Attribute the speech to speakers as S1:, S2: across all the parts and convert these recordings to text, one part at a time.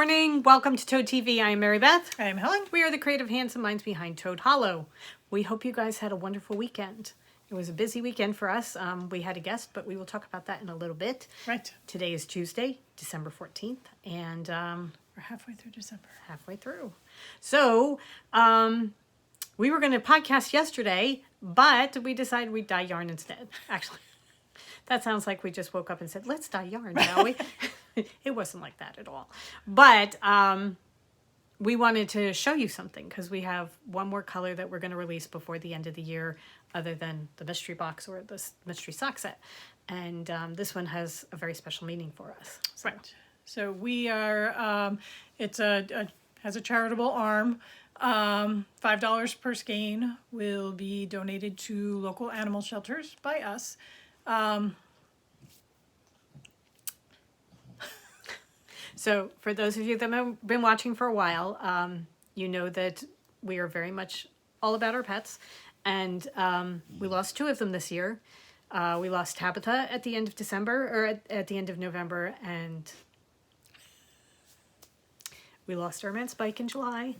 S1: morning. Welcome to Toad TV. I am Mary Beth.
S2: I am Helen.
S1: We are the creative hands and minds behind Toad Hollow. We hope you guys had a wonderful weekend. It was a busy weekend for us. We had a guest, but we will talk about that in a little bit.
S2: Right.
S1: Today is Tuesday, December 14th, and
S2: we're halfway through December.
S1: Halfway through. So, we were going to podcast yesterday, but we decided we'd dye yarn instead. Actually, that sounds like we just woke up and said, let's dye yarn, shall we? It wasn't like that at all. But we wanted to show you something because we have one more color that we're going to release before the end of the year other than the mystery box or the mystery sock set. And this one has a very special meaning for us. So.
S2: Right. So we are, has a charitable arm. $5 per skein will be donated to local animal shelters by us.
S1: So for those of you that have been watching for a while, you know that we are very much all about our pets. And we lost 2 of them this year. We lost Tabitha at the end of December, or at the end of November, and we lost our man Spike in July.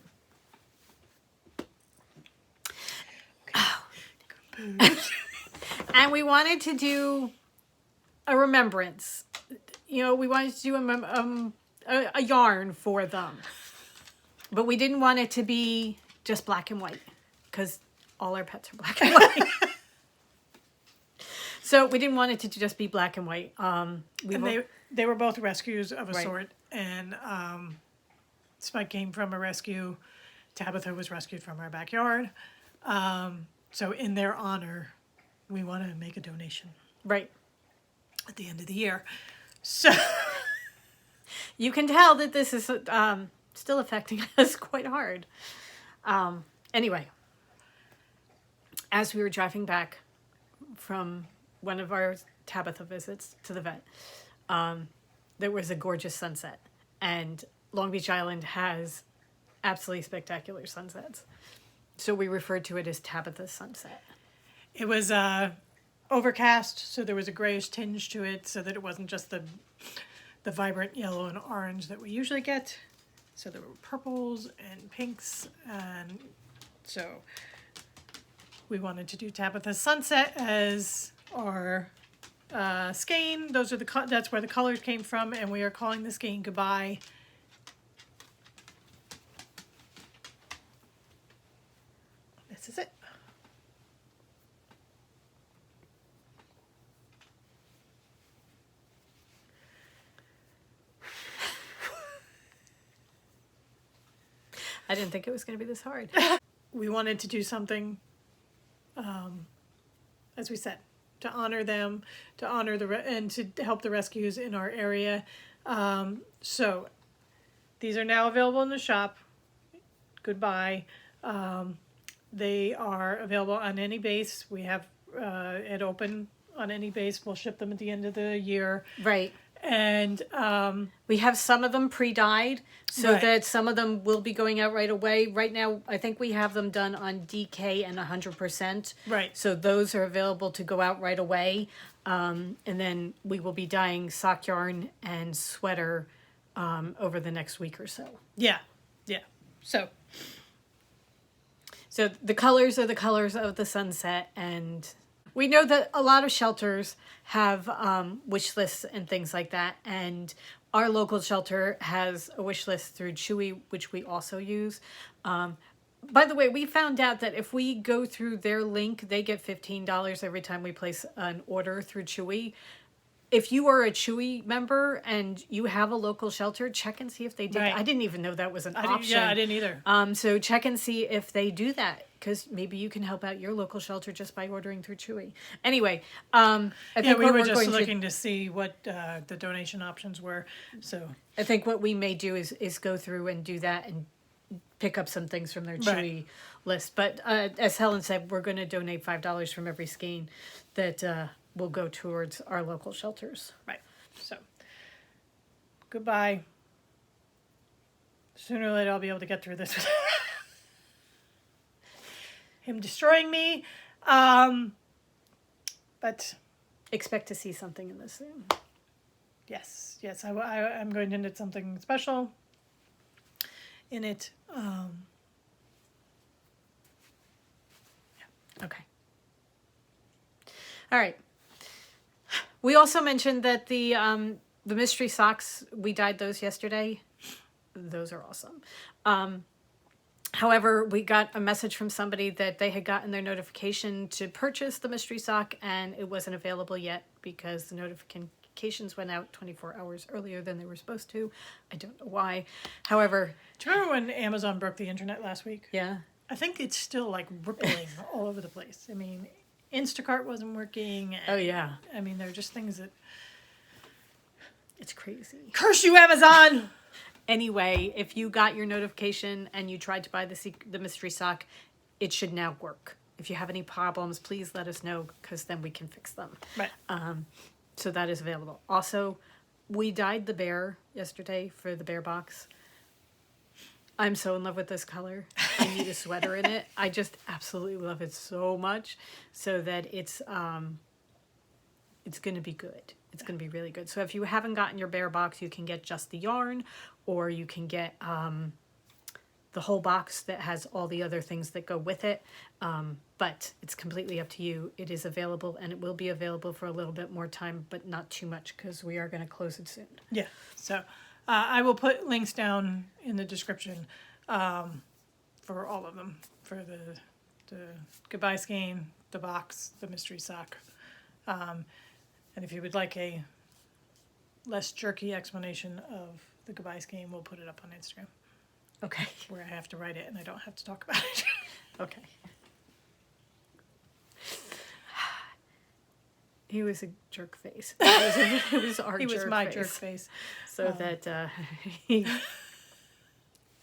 S1: Oh. And we wanted to do a remembrance. You know, we wanted to do a yarn for them. But we didn't want it to be just black and white, because all our pets are black and white. So we didn't want it to just be black and white.
S2: They were both rescues of a
S1: Right.
S2: sort, and Spike came from a rescue. Tabitha was rescued from our backyard. So in their honor, we want to make a donation.
S1: Right.
S2: At the end of the year. So
S1: you can tell that this is still affecting us quite hard. Anyway, as we were driving back from one of our Tabitha visits to the vet, there was a gorgeous sunset. And Long Beach Island has absolutely spectacular sunsets. So we referred to it as Tabitha's sunset.
S2: It was overcast, so there was a grayish tinge to it, so that it wasn't just the vibrant yellow and orange that we usually get. So there were purples and pinks, and so we wanted to do Tabitha's sunset as our skein. Those are that's where the colors came from, and we are calling the skein goodbye. This is it.
S1: I didn't think it was going to be this hard.
S2: We wanted to do something, as we said, to honor them, to honor and to help the rescues in our area. So these are now available in the shop. Goodbye. They are available on any base. We have it open on any base. We'll ship them at the end of the year.
S1: Right.
S2: And
S1: we have some of them pre-dyed so
S2: right.
S1: that some of them will be going out right away. Right now, I think we have them done on DK and 100%.
S2: Right.
S1: So those are available to go out right away. And then we will be dyeing sock yarn and sweater over the next week or so.
S2: Yeah. Yeah. So
S1: the colors are the colors of the sunset, and we know that a lot of shelters have wish lists and things like that, and our local shelter has a wish list through Chewy, which we also use. By the way, we found out that if we go through their link, they get $15 every time we place an order through Chewy. If you are a Chewy member and you have a local shelter, check and see if they do.
S2: Right.
S1: I didn't even know that was an option.
S2: Yeah, I didn't either.
S1: So check and see if they do that, because maybe you can help out your local shelter just by ordering through Chewy. Anyway, I think
S2: we were just looking to see what the donation options were. So
S1: I think what we may do is go through and do that and pick up some things from their Chewy list. But as Helen said, we're going to donate $5 from every skein that will go towards our local shelters.
S2: Right. So goodbye. Sooner or later, I'll be able to get through this. Him destroying me. But
S1: expect to see something in this soon.
S2: Yes, I'm going to knit something special. in it.
S1: Okay. All right. We also mentioned that the mystery socks, we dyed those yesterday. Those are awesome. However, we got a message from somebody that they had gotten their notification to purchase the mystery sock and it wasn't available yet because the notifications went out 24 hours earlier than they were supposed to. I don't know why. However,
S2: Do you remember when Amazon broke the internet last week?
S1: yeah.
S2: I think it's still like rippling all over the place. I mean, Instacart wasn't working.
S1: Oh, yeah.
S2: I mean, there are just things that...
S1: It's crazy.
S2: Curse you, Amazon!
S1: Anyway, if you got your notification and you tried to buy the mystery sock, it should now work. If you have any problems, please let us know because then we can fix them.
S2: Right.
S1: So that is available. Also, we dyed the bear yesterday for the bear box. I'm so in love with this color. I need a sweater in it. I just absolutely love it so much so that it's going to be good. It's going to be really good. So if you haven't gotten your bear box, you can get just the yarn or you can get the whole box that has all the other things that go with it. But it's completely up to you. It is available and it will be available for a little bit more time, but not too much because we are going to close it soon.
S2: Yeah. So I will put links down in the description for all of them. For the goodbye skein, the box, the mystery sock. And if you would like a less jerky explanation of the goodbye skein, we'll put it up on Instagram.
S1: Okay.
S2: Where I have to write it and I don't have to talk about it.
S1: Okay. He was a jerk face. It was our
S2: He was
S1: jerk
S2: my
S1: face.
S2: jerk face.
S1: So that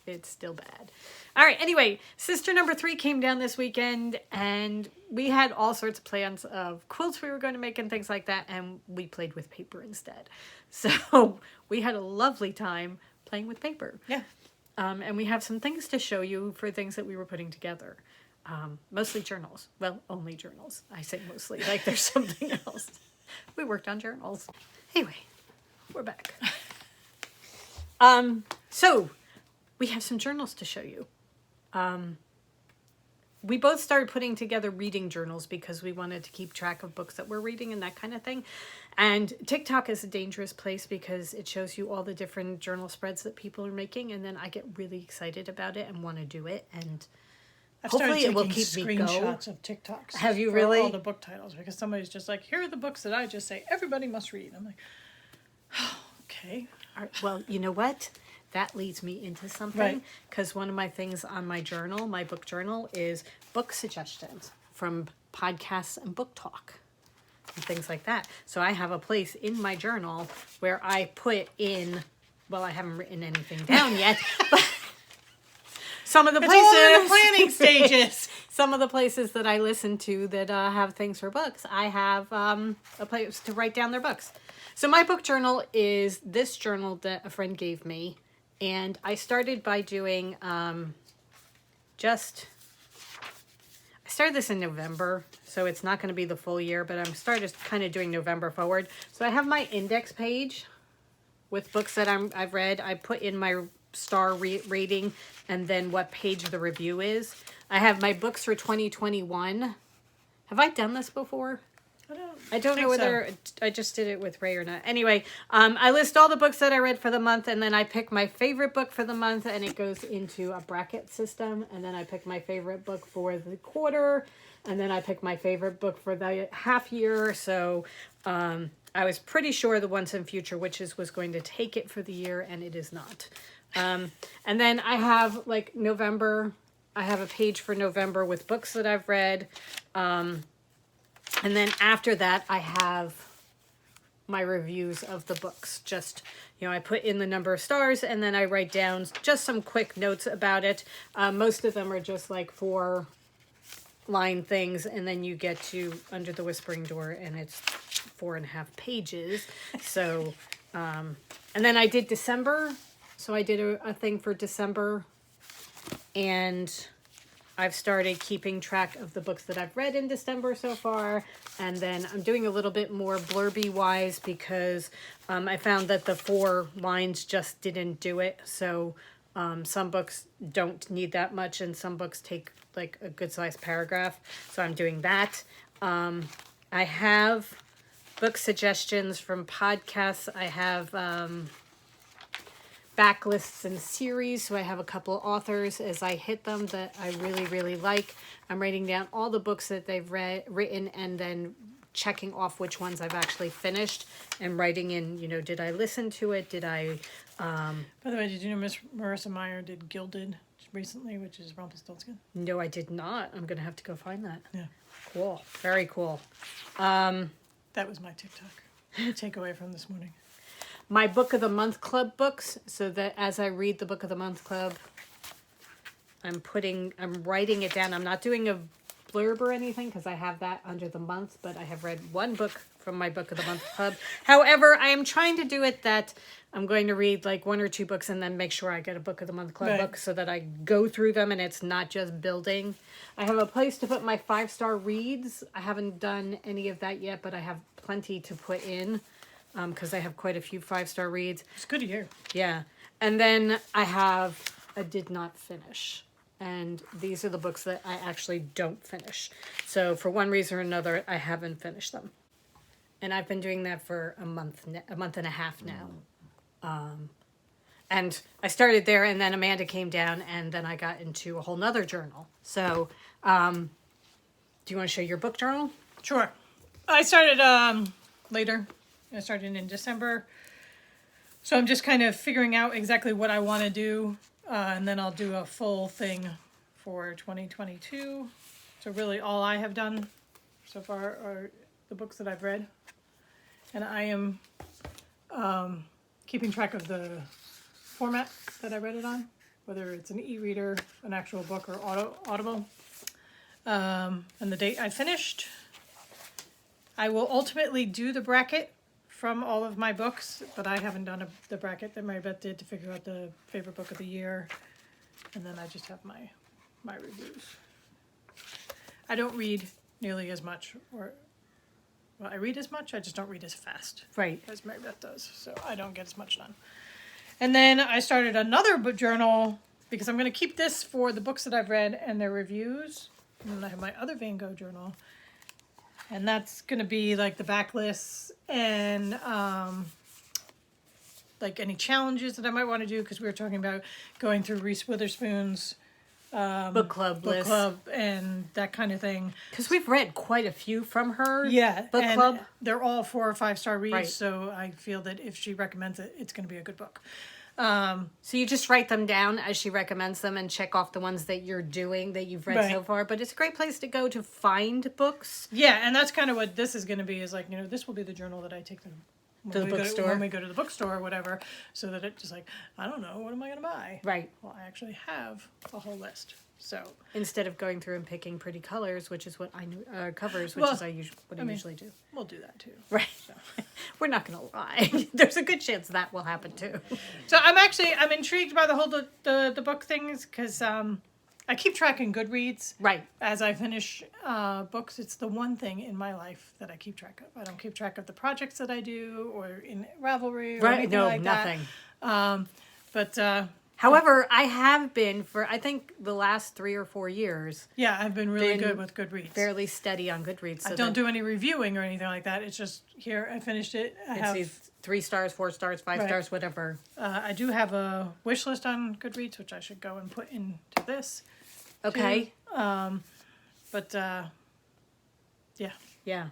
S1: it's still bad. All right. Anyway, sister number 3 came down this weekend and we had all sorts of plans of quilts we were going to make and things like that. And we played with paper instead. So we had a lovely time playing with paper.
S2: Yeah.
S1: And we have some things to show you for things that we were putting together. Mostly journals. Well, only journals. I say mostly, like there's something else. We worked on journals. Anyway, we're back. So we have some journals to show you. We both started putting together reading journals because we wanted to keep track of books that we're reading and that kind of thing. And TikTok is a dangerous place because it shows you all the different journal spreads that people are making. And then I get really excited about it and want to do it. And
S2: I've
S1: hopefully it will
S2: taking
S1: keep me go.
S2: screenshots of TikToks.
S1: Have you
S2: for
S1: really?
S2: all the book titles because somebody's just like, here are the books that I just say everybody must read. I'm like, oh, okay.
S1: All right, well, you know what? That leads me into something.
S2: Right.
S1: Because one of my things on my journal, my book journal, is book suggestions from podcasts and book talk and things like that. So I have a place in my journal where I put in, well, I haven't written anything down yet, but some of the
S2: It's
S1: places.
S2: all in the planning stages.
S1: Some of the places that I listen to that have things for books, I have a place to write down their books. So my book journal is this journal that a friend gave me. And I started by doing I started this in November, so it's not going to be the full year, but I'm started kind of doing November forward. So I have my index page with books that I've read. I put in my star rating and then what page the review is. I have my books for 2021. Have I done this before? I don't know whether I just did it with Ray or not. Anyway, I list all the books that I read for the month, and then I pick my favorite book for the month, and it goes into a bracket system. And then I pick my favorite book for the quarter, and then I pick my favorite book for the half year. So I was pretty sure the Once and Future Witches was going to take it for the year, and it is not. And then I have like November. I have a page for November with books that I've read. And then after that, I have my reviews of the books. Just, I put in the number of stars and then I write down just some quick notes about it. Most of them are just like 4-line things. And then you get to Under the Whispering Door and it's 4.5 pages. So, and then I did December. So I did a thing for December. And I've started keeping track of the books that I've read in December so far. And then I'm doing a little bit more blurby wise because I found that the 4 lines just didn't do it. So Some books don't need that much, and some books take like a good sized paragraph. So I'm doing that. I have book suggestions from podcasts. I have backlists and series. So I have a couple authors as I hit them that I really, really like. I'm writing down all the books that they've written and then checking off which ones I've actually finished and writing in, did I listen to it? Did I...
S2: By the way, did you know Miss Marissa Meyer did Gilded recently, which is Rumpelstiltskin?
S1: No, I did not. I'm going to have to go find that.
S2: Yeah.
S1: Cool. Very cool.
S2: That was my TikTok takeaway from this morning.
S1: My Book of the Month Club books, so that as I read the Book of the Month Club, I'm writing it down. I'm not doing a blurb or anything because I have that under the month, but I have read one book from my Book of the Month Club. However, I am trying to do it that I'm going to read like one or two books and then make sure I get a Book of the Month Club book so that I go through them and it's not just building. I have a place to put my 5-star reads. I haven't done any of that yet, but I have plenty to put in because I have quite a few 5-star reads.
S2: It's good to hear.
S1: Yeah. And then I have a did not finish. And these are the books that I actually don't finish. So for one reason or another, I haven't finished them. And I've been doing that for a month and a half now. And I started there, and then Amanda came down, and then I got into a whole nother journal. So do you want to show your book journal?
S2: Sure. I started later. I started in December. So I'm just kind of figuring out exactly what I want to do. And then I'll do a full thing for 2022. So really all I have done so far are the books that I've read. And I am keeping track of the format that I read it on, whether it's an e-reader, an actual book, or Audible. And the date I finished. I will ultimately do the bracket from all of my books, but I haven't done the bracket that Mary Beth did to figure out the favorite book of the year. And then I just have my reviews. I don't read nearly as much, I read as much, I just don't read as fast.
S1: Right.
S2: As Mary Beth does, so I don't get as much done. And then I started another book journal because I'm going to keep this for the books that I've read and their reviews. And then I have my other Van Gogh journal. And that's going to be like the backlists and like any challenges that I might want to do, because we were talking about going through Reese Witherspoon's
S1: Book club list.
S2: And that kind of thing.
S1: Because we've read quite a few from her.
S2: Yeah.
S1: Book club.
S2: They're all 4 or 5-star reads,
S1: Right.
S2: so I feel that if she recommends it, it's going to be a good book.
S1: So you just write them down as she recommends them and check off the ones that you're doing that you've read so far. But it's a great place to go to find books.
S2: Yeah, and that's kind of what this is going to be, is like, this will be the journal that I take them
S1: To the bookstore.
S2: when we go to the bookstore or whatever, so that it's just like, I don't know, what am I going to buy?
S1: Right.
S2: Well, I actually have a whole list. So
S1: Instead of going through and picking pretty colors, which is what I knew, covers, which
S2: Well,
S1: is what I usually do.
S2: we'll do that too.
S1: Right. We're not going to lie. There's a good chance that will happen too.
S2: So I'm intrigued by the whole the book things, because I keep tracking Goodreads.
S1: Right.
S2: As I finish books, it's the one thing in my life that I keep track of. I don't keep track of the projects that I do or in Ravelry or anything like
S1: nothing.
S2: that.
S1: However, I have been for, I think, the last 3 or 4 years.
S2: Yeah, I've been really good with Goodreads.
S1: Fairly steady on Goodreads. So
S2: I don't do any reviewing or anything like that. It's just, here, I finished it. I
S1: It's
S2: have
S1: these 3 stars, 4 stars, 5 stars, whatever.
S2: I do have a wish list on Goodreads, which I should go and put into this.
S1: Okay.
S2: Yeah.
S1: Yeah.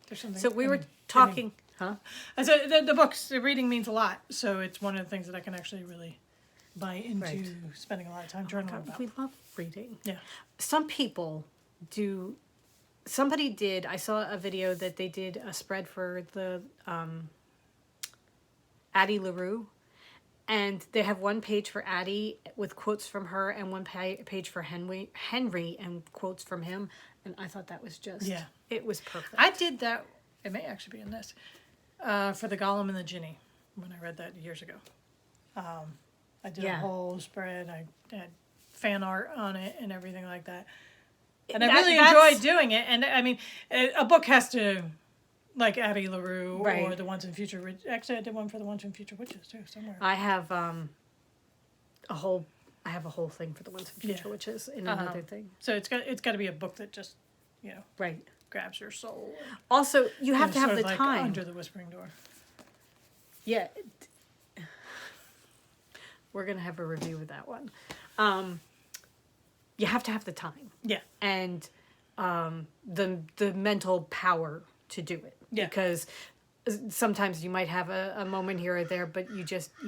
S2: There's something.
S1: So we were talking, huh?
S2: I said the books, the reading means a lot. So it's one of the things that I can actually really buy into spending a lot of time journaling about.
S1: We love reading.
S2: Yeah.
S1: Some people do. Somebody did. I saw a video that they did a spread for the Addie LaRue, and they have one page for Addie with quotes from her, and one page for Henry and quotes from him. And I thought that was just it was perfect.
S2: I did that. It may actually be in this for the Gollum and the Ginny when I read that years ago. I did a whole spread. I had fan art on it and everything like that. And I really enjoyed doing it. And I mean, a book has to, like Addie LaRue or the Once and Future. Actually, I did one for the Once and Future Witches too somewhere.
S1: I have I have a whole thing for the ones in future, which is in another thing.
S2: So it's got to be a book that just,
S1: Right.
S2: grabs your soul.
S1: Also, you have to have
S2: sort
S1: the
S2: of like
S1: time.
S2: Under the Whispering Door.
S1: Yeah. We're going to have a review of that one. You have to have the time.
S2: Yeah.
S1: And the mental power to do it.
S2: Yeah.
S1: Because sometimes you might have a moment here or there, but you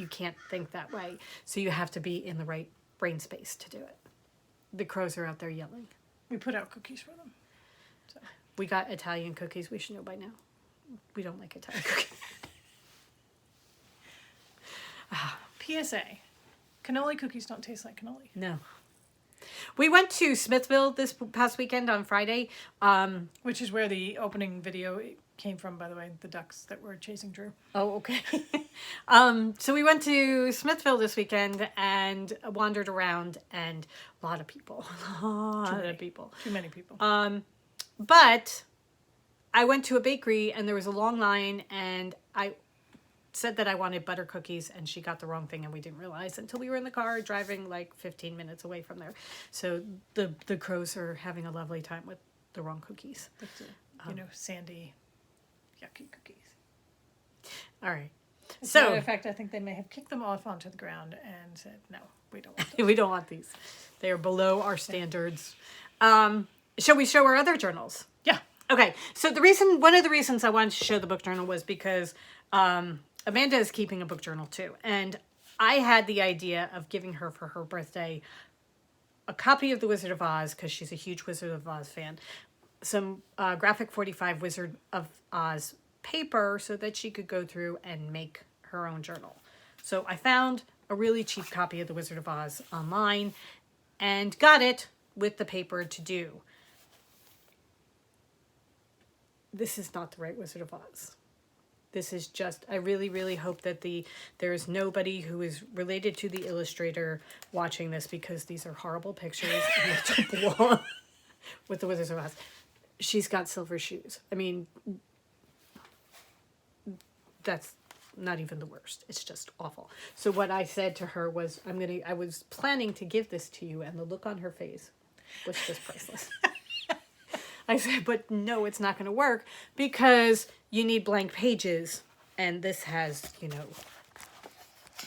S1: can't think that way. So you have to be in the right brain space to do it. The crows are out there yelling.
S2: We put out cookies for them. So.
S1: We got Italian cookies. We should know by now. We don't like Italian cookies.
S2: PSA. Cannoli cookies don't taste like cannoli.
S1: No. We went to Smithville this past weekend on Friday.
S2: Which is where the opening video came from, by the way. The ducks that were chasing Drew.
S1: Oh, okay. So we went to Smithville this weekend and wandered around, and a lot of people.
S2: Too many people.
S1: But I went to a bakery and there was a long line, and I said that I wanted butter cookies, and she got the wrong thing, and we didn't realize until we were in the car driving like 15 minutes away from there. So the crows are having a lovely time with the wrong cookies.
S2: With the, sandy, yucky cookies.
S1: All right.
S2: As a
S1: So,
S2: matter of fact, I think they may have kicked them off onto the ground and said, no, we don't want them.
S1: we don't want these. They are below our standards. Shall we show our other journals?
S2: Yeah.
S1: Okay. So one of the reasons I wanted to show the book journal was because Amanda is keeping a book journal too. And I had the idea of giving her for her birthday a copy of The Wizard of Oz, because she's a huge Wizard of Oz fan, some graphic 45 Wizard of Oz paper so that she could go through and make her own journal. So I found a really cheap copy of The Wizard of Oz online and got it with the paper to do. This is not the right Wizard of Oz. This is just, I really, really hope that there is nobody who is related to the illustrator watching this, because these are horrible pictures and they don't belong with the Wizard of Oz. She's got silver shoes. I mean, that's not even the worst. It's just awful. So what I said to her was, I was planning to give this to you, and the look on her face was just priceless. I said, but no, it's not going to work, because you need blank pages, and this has,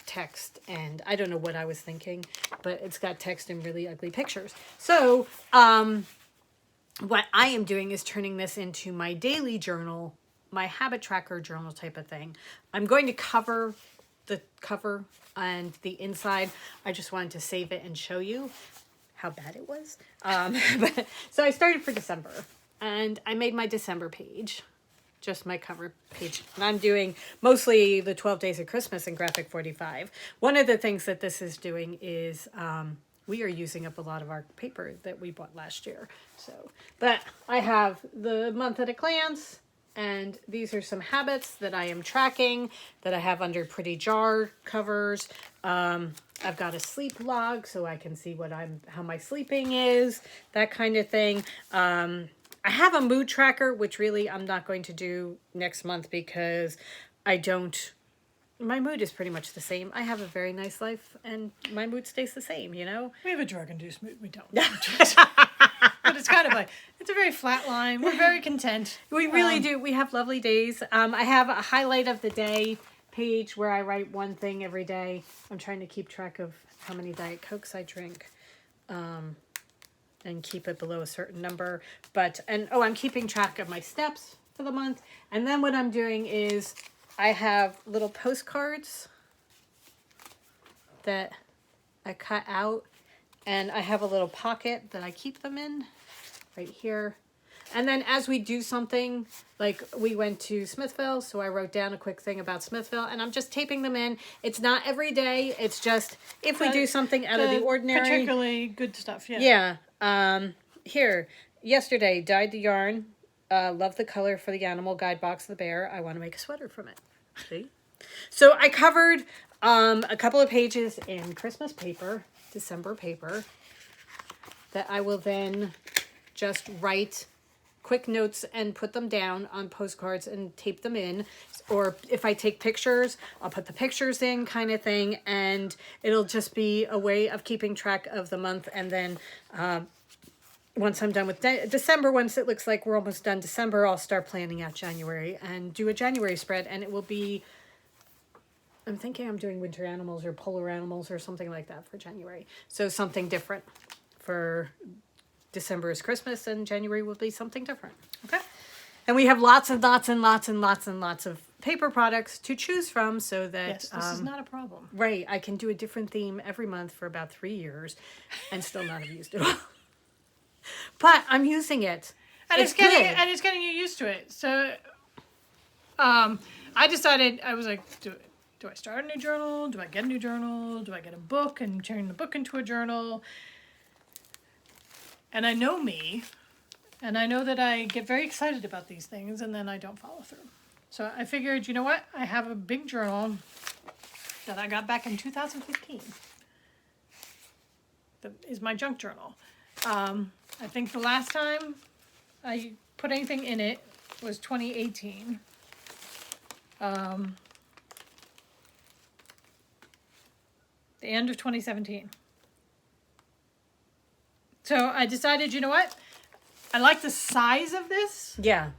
S1: text, and I don't know what I was thinking, but it's got text and really ugly pictures. So, what I am doing is turning this into my daily journal, my habit tracker journal type of thing. I'm going to cover the cover and the inside. I just wanted to save it and show you how bad it was. So I started for December, and I made my December page, just my cover page. And I'm doing mostly the 12 Days of Christmas in graphic 45. One of the things that this is doing is we are using up a lot of our paper that we bought last year. So, but I have the month at a glance, and these are some habits that I am tracking that I have under pretty jar covers. I've got a sleep log so I can see how my sleeping is, that kind of thing. I have a mood tracker, which really I'm not going to do next month because my mood is pretty much the same. I have a very nice life and my mood stays the same,
S2: We have a drug-induced mood. We don't. But it's kind of like, it's a very flat line. We're very content.
S1: We really do. We have lovely days. I have a highlight of the day page where I write one thing every day. I'm trying to keep track of how many Diet Cokes I drink. And keep it below a certain number. I'm keeping track of my steps for the month. And then what I'm doing is I have little postcards that I cut out, and I have a little pocket that I keep them in right here. And then as we do something, like we went to Smithville, so I wrote down a quick thing about Smithville, and I'm just taping them in. It's not every day. It's just if we do something out of the ordinary.
S2: Particularly good stuff, yeah.
S1: Yeah. Here, yesterday, dyed the yarn. Love the color for the animal guide box of the bear. I want to make a sweater from it. See? So I covered a couple of pages in Christmas paper, December paper, that I will then just write quick notes and put them down on postcards and tape them in. Or if I take pictures, I'll put the pictures in, kind of thing. And it'll just be a way of keeping track of the month. And then once I'm done with December, once it looks like we're almost done December, I'll start planning out January and do a January spread. And it will be, I'm thinking I'm doing winter animals or polar animals or something like that for January. So something different. For December is Christmas and January will be something different.
S2: Okay.
S1: And we have lots and lots and lots and lots and lots of paper products to choose from so that...
S2: Yes, this is not a problem.
S1: Right. I can do a different theme every month for about 3 years and still not have used it all. But I'm using it.
S2: And
S1: it's
S2: getting you used to it. So I decided, I was like, do I start a new journal? Do I get a new journal? Do I get a book and turn the book into a journal? And I know me, and I know that I get very excited about these things, and then I don't follow through. So I figured, you know what? I have a big journal that I got back in 2015. That is my junk journal. I think the last time I put anything in it was 2018. The end of 2017. So I decided, you know what? I like the size of this.
S1: Yeah.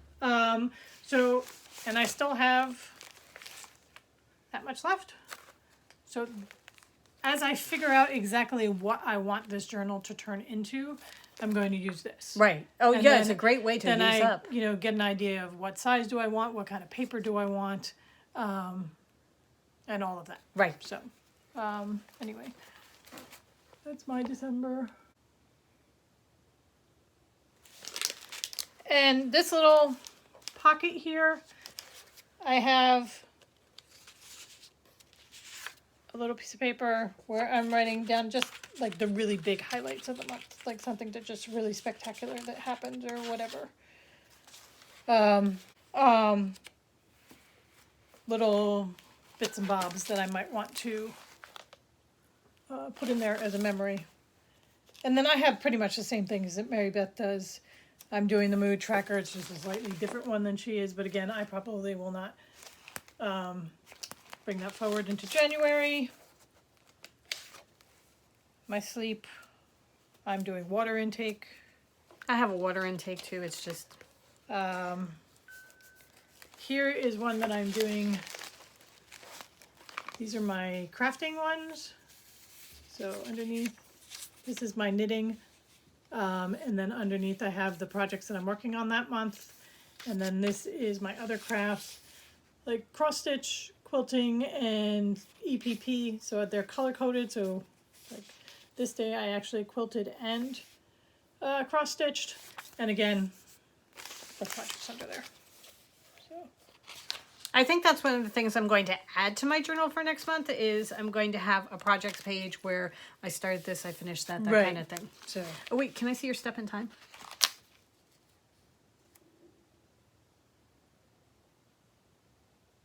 S2: So, and I still have that much left. So as I figure out exactly what I want this journal to turn into, I'm going to use this.
S1: Right. Oh,
S2: And
S1: yeah,
S2: then-
S1: it's a great way to
S2: Then
S1: use
S2: I,
S1: up.
S2: get an idea of what size do I want, what kind of paper do I want, and all of that.
S1: Right.
S2: So, anyway, that's my December. And this little pocket here, I have a little piece of paper where I'm writing down just like the really big highlights of the month, like something that just really spectacular that happened or whatever. Little bits and bobs that I might want to put in there as a memory. And then I have pretty much the same things that Mary Beth does. I'm doing the mood tracker. It's just a slightly different one than she is. But again, I probably will not bring that forward into January. My sleep. I'm doing water intake.
S1: I have a water intake too. It's just...
S2: Here is one that I'm doing. These are my crafting ones. So underneath, this is my knitting. And then underneath I have the projects that I'm working on that month. And then this is my other crafts, like cross stitch, quilting, and EPP. So they're color coded. So like this day I actually quilted and cross stitched. And again, the projects under there. So
S1: I think that's one of the things I'm going to add to my journal for next month is I'm going to have a projects page where I started this, I finished that
S2: Right.
S1: kind of thing.
S2: So
S1: Oh, wait, can I see your step in time?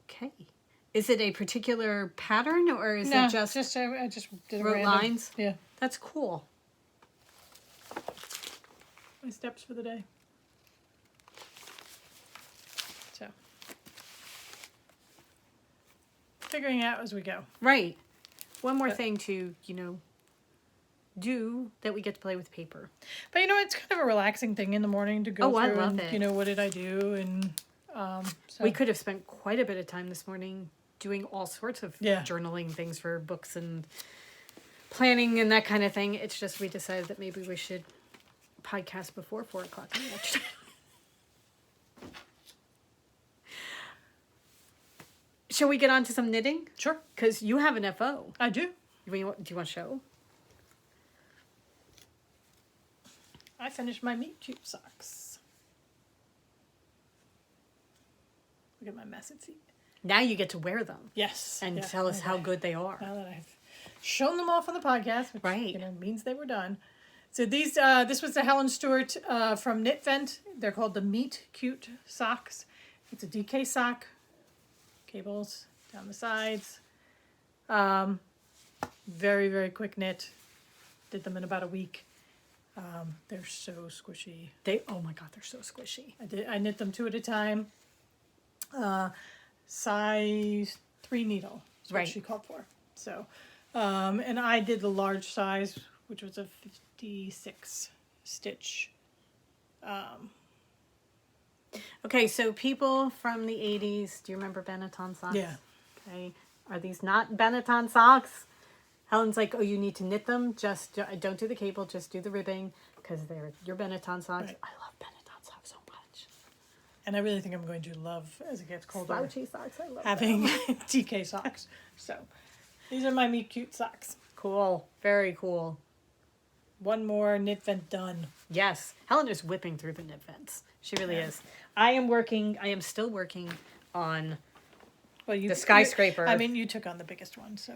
S1: Okay. Is it a particular pattern or is
S2: no,
S1: it just
S2: I just did a
S1: wrote
S2: random.
S1: lines?
S2: Yeah,
S1: That's cool.
S2: my steps for the day. So figuring out as we go.
S1: Right. One more
S2: But-
S1: thing to, do that we get to play with paper.
S2: But it's kind of a relaxing thing in the morning to go
S1: Oh, I
S2: through
S1: love
S2: and
S1: it.
S2: what did I do and so
S1: We could have spent quite a bit of time this morning doing all sorts of
S2: Yeah.
S1: journaling things for books and planning and that kind of thing. It's just we decided that maybe we should podcast before 4 o'clock in the afternoon. Shall we get on to some knitting?
S2: Sure,
S1: Because you have an FO.
S2: I do.
S1: Do you want to show?
S2: I finished my meat cute socks. Look at my message seat.
S1: Now you get to wear them
S2: Yes.
S1: and
S2: yeah,
S1: tell us how
S2: okay.
S1: good they are.
S2: Now that I've shown them off on the podcast, which
S1: Right.
S2: means they were done. So these, this was the Helen Stewart from Knit Vent. They're called the Meat Cute Socks. It's a DK sock, cables down the sides. Very, very quick knit. Did them in about a week. They're so squishy.
S1: Oh my God, they're so squishy.
S2: I knit them 2 at a time. Size 3 needle is what
S1: Right.
S2: she called for. So, and I did the large size, which was a 56 stitch.
S1: Okay, so people from the 80s, do you remember Benetton socks?
S2: Yeah.
S1: Okay. Are these not Benetton socks? Helen's like, oh, you need to knit them. Just don't do the cable, just do the ribbing because they're your Benetton socks.
S2: Right.
S1: I love Benetton socks so much.
S2: And I really think I'm going to love, as it gets colder,
S1: Slouchy socks, I love
S2: having
S1: them.
S2: TK socks. So, these are my Meet Cute socks.
S1: Cool. Very cool.
S2: One more knit vent done.
S1: Yes. Helen is whipping through the knit vents. She really
S2: Yeah.
S1: is. I am still working on
S2: Well,
S1: the skyscraper.
S2: I mean, you took on the biggest one, so.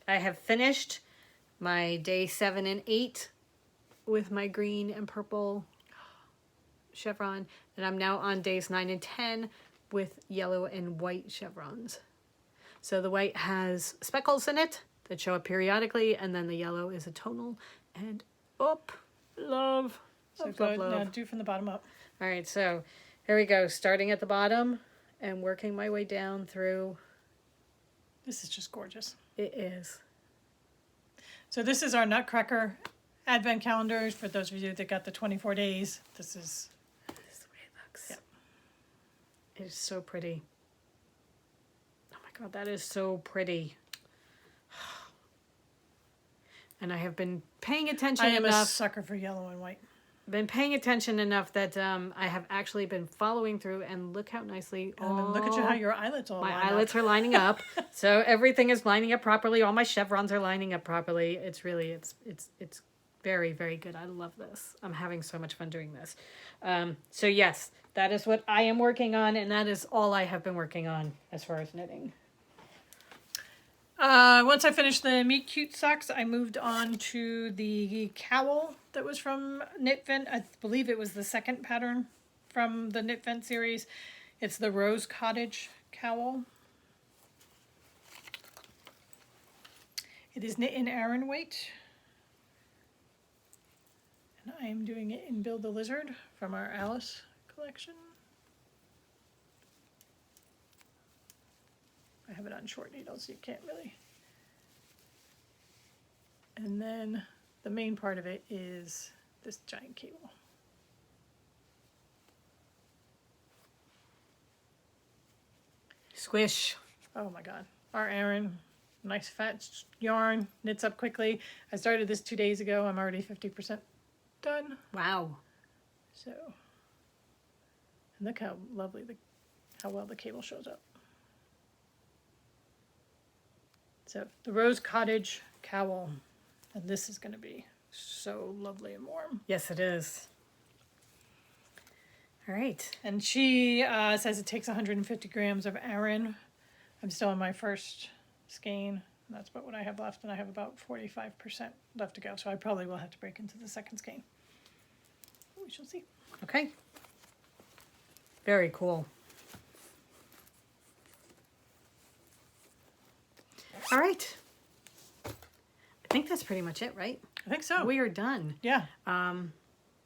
S1: I have finished my day 7 and 8 with my green and purple chevron, and I'm now on days 9 and 10 with yellow and white chevrons. So the white has speckles in it that show up periodically, and then the yellow is a tonal, and love.
S2: So
S1: Love,
S2: good.
S1: love,
S2: Now
S1: love.
S2: do from the bottom up.
S1: All right, so here we go, starting at the bottom and working my way down through.
S2: This is just gorgeous.
S1: It is.
S2: So this is our Nutcracker Advent calendar. For those of you that got the 24 days, this is...
S1: This is the way it looks.
S2: Yep.
S1: It is so pretty. Oh my God, that is so pretty. And I have been paying attention
S2: I am a
S1: enough.
S2: sucker for yellow and white.
S1: Been paying attention enough that I have actually been following through, and look how nicely.
S2: And look at you how your eyelids all
S1: my
S2: line
S1: eyelets
S2: up.
S1: are lining up. So everything is lining up properly. All my chevrons are lining up properly. It's really it's very, very good. I love this. I'm having so much fun doing this. So yes, that is what I am working on, and that is all I have been working on as far as knitting.
S2: Once I finished the Meet Cute socks, I moved on to the cowl that was from Knit Vent. I believe it was the second pattern from the Knit Vent series. It's the Rose Cottage cowl. It is knit in Aran weight. And I am doing it in Build the Lizard from our Alice collection. I have it on short needles, so you can't really. And then the main part of it is this giant cable.
S1: Squish.
S2: Oh my God. Our Aran, nice fat yarn, knits up quickly. I started this 2 days ago. I'm already 50% done.
S1: Wow.
S2: So, and look how lovely, how well the cable shows up. So the Rose Cottage cowl, and this is going to be so lovely and warm.
S1: Yes, it is. All right.
S2: And she says it takes 150 grams of Aran. I'm still on my first skein. That's about what I have left, and I have about 45% left to go. So I probably will have to break into the second skein. We shall see.
S1: Okay. Very cool. All right. I think that's pretty much it, right?
S2: I think so.
S1: We are done.
S2: Yeah.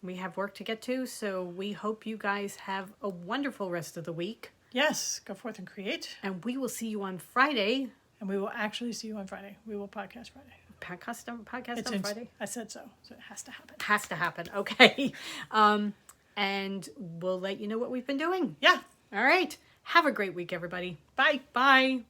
S1: We have work to get to, so we hope you guys have a wonderful rest of the week.
S2: Yes. Go forth and create.
S1: And we will see you on Friday.
S2: And we will actually see you on Friday. We will podcast Friday.
S1: Podcast on Friday?
S2: I said so. So it has to happen.
S1: Has to happen. Okay. And we'll let you know what we've been doing.
S2: Yeah.
S1: All right. Have a great week, everybody.
S2: Bye.
S1: Bye.